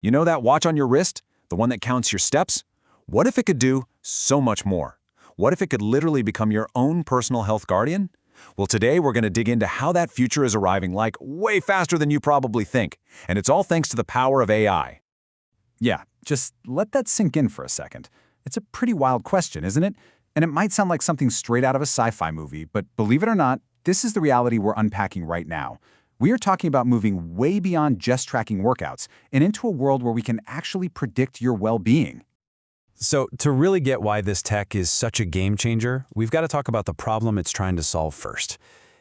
You know that watch on your wrist? The one that counts your steps? What if it could do so much more? What if it could literally become your own personal health guardian? Well, today we're going to dig into how that future is arriving, like way faster than you probably think. And it's all thanks to the power of AI. Yeah, just let that sink in for a second. It's a pretty wild question, isn't it? And it might sound like something straight out of a sci-fi movie, but believe it or not, this is the reality we're unpacking right now. We are talking about moving way beyond just tracking workouts and into a world where we can actually predict your well-being. So to really get why this tech is such a game changer, we've got to talk about the problem it's trying to solve first.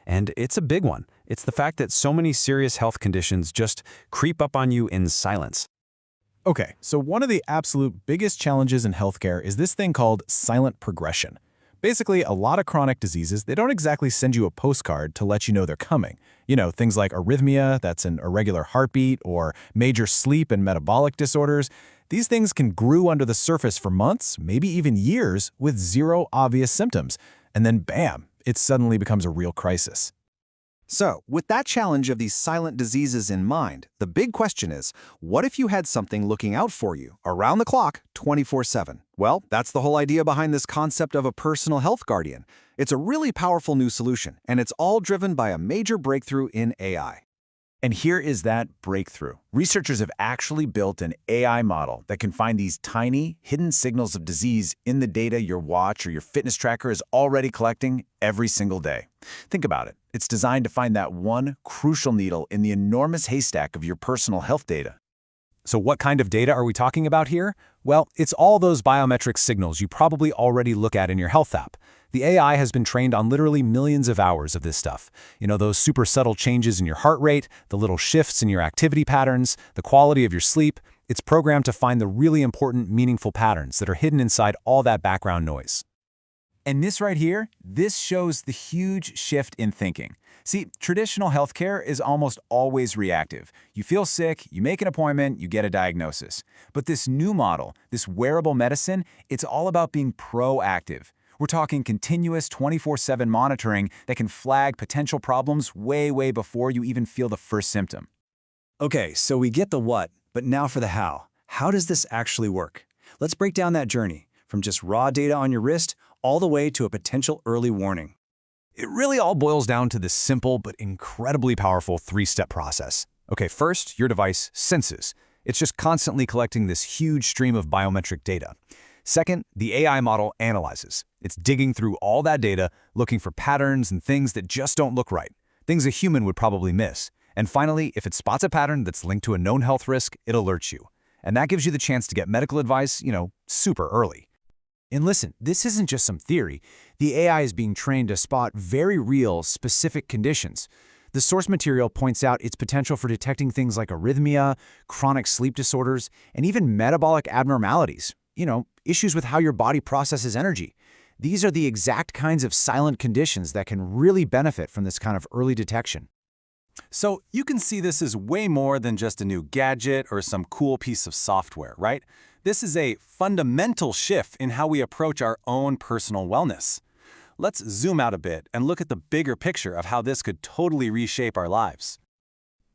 And it's a big one. It's the fact that so many serious health conditions just creep up on you in silence. Okay, so one of the absolute biggest challenges in healthcare is this thing called silent progression. Basically, a lot of chronic diseases, they don't exactly send you a postcard to let you know they're coming. You know, things like arrhythmia, that's an irregular heartbeat, or major sleep and metabolic disorders. These things can brew under the surface for months, maybe even years, with zero obvious symptoms. And then bam, it suddenly becomes a real crisis. So, with that challenge of these silent diseases in mind, the big question is, what if you had something looking out for you, around the clock, 24/7? Well, that's the whole idea behind this concept of a personal health guardian. It's a really powerful new solution, and it's all driven by a major breakthrough in AI. And here is that breakthrough. Researchers have actually built an AI model that can find these tiny, hidden signals of disease in the data your watch or your fitness tracker is already collecting every single day. Think about it. It's designed to find that one crucial needle in the enormous haystack of your personal health data. So what kind of data are we talking about here? Well, it's all those biometric signals you probably already look at in your health app. The AI has been trained on literally millions of hours of this stuff. You know, those super subtle changes in your heart rate, the little shifts in your activity patterns, the quality of your sleep. It's programmed to find the really important, meaningful patterns that are hidden inside all that background noise. And this right here, this shows the huge shift in thinking. See, traditional healthcare is almost always reactive. You feel sick, you make an appointment, you get a diagnosis. But this new model, this wearable medicine, it's all about being proactive. We're talking continuous 24/7 monitoring that can flag potential problems way before you even feel the first symptom. Okay, so we get the what, but now for the how. How does this actually work? Let's break down that journey, from just raw data on your wrist all the way to a potential early warning. It really all boils down to this simple but incredibly powerful three-step process. Okay, first, your device senses. It's just constantly collecting this huge stream of biometric data. Second, the AI model analyzes. It's digging through all that data, looking for patterns and things that just don't look right, things a human would probably miss. And finally, if it spots a pattern that's linked to a known health risk, it alerts you. And that gives you the chance to get medical advice, super early. And listen, this isn't just some theory. The AI is being trained to spot very real, specific conditions. The source material points out its potential for detecting things like arrhythmia, chronic sleep disorders, and even metabolic abnormalities. Issues with how your body processes energy. These are the exact kinds of silent conditions that can really benefit from this kind of early detection. So you can see this as way more than just a new gadget or some cool piece of software, right? This is a fundamental shift in how we approach our own personal wellness. Let's zoom out a bit and look at the bigger picture of how this could totally reshape our lives.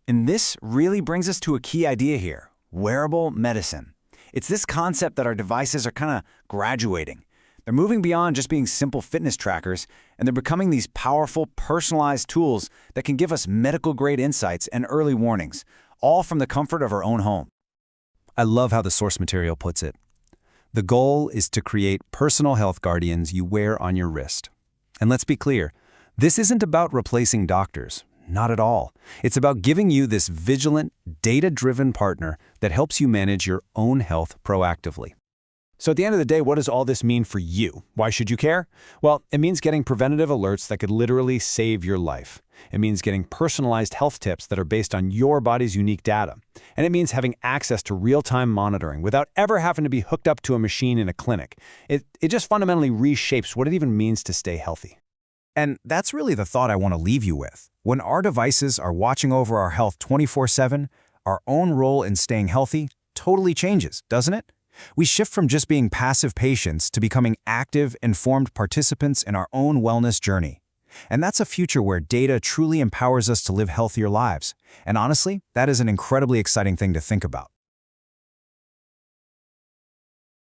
And this really brings us to a key idea here: wearable medicine. It's this concept that our devices are kind of graduating. They're moving beyond just being simple fitness trackers, and they're becoming these powerful, personalized tools that can give us medical-grade insights and early warnings, all from the comfort of our own home. I love how the source material puts it. The goal is to create personal health guardians you wear on your wrist. And let's be clear, this isn't about replacing doctors. Not at all. It's about giving you this vigilant, data-driven partner that helps you manage your own health proactively. So at the end of the day, what does all this mean for you? Why should you care? Well, it means getting preventative alerts that could literally save your life. It means getting personalized health tips that are based on your body's unique data. And it means having access to real-time monitoring without ever having to be hooked up to a machine in a clinic. It just fundamentally reshapes what it even means to stay healthy. And that's really the thought I want to leave you with. When our devices are watching over our health 24/7, our own role in staying healthy totally changes, doesn't it? We shift from just being passive patients to becoming active, informed participants in our own wellness journey. And that's a future where data truly empowers us to live healthier lives. And honestly, that is an incredibly exciting thing to think about.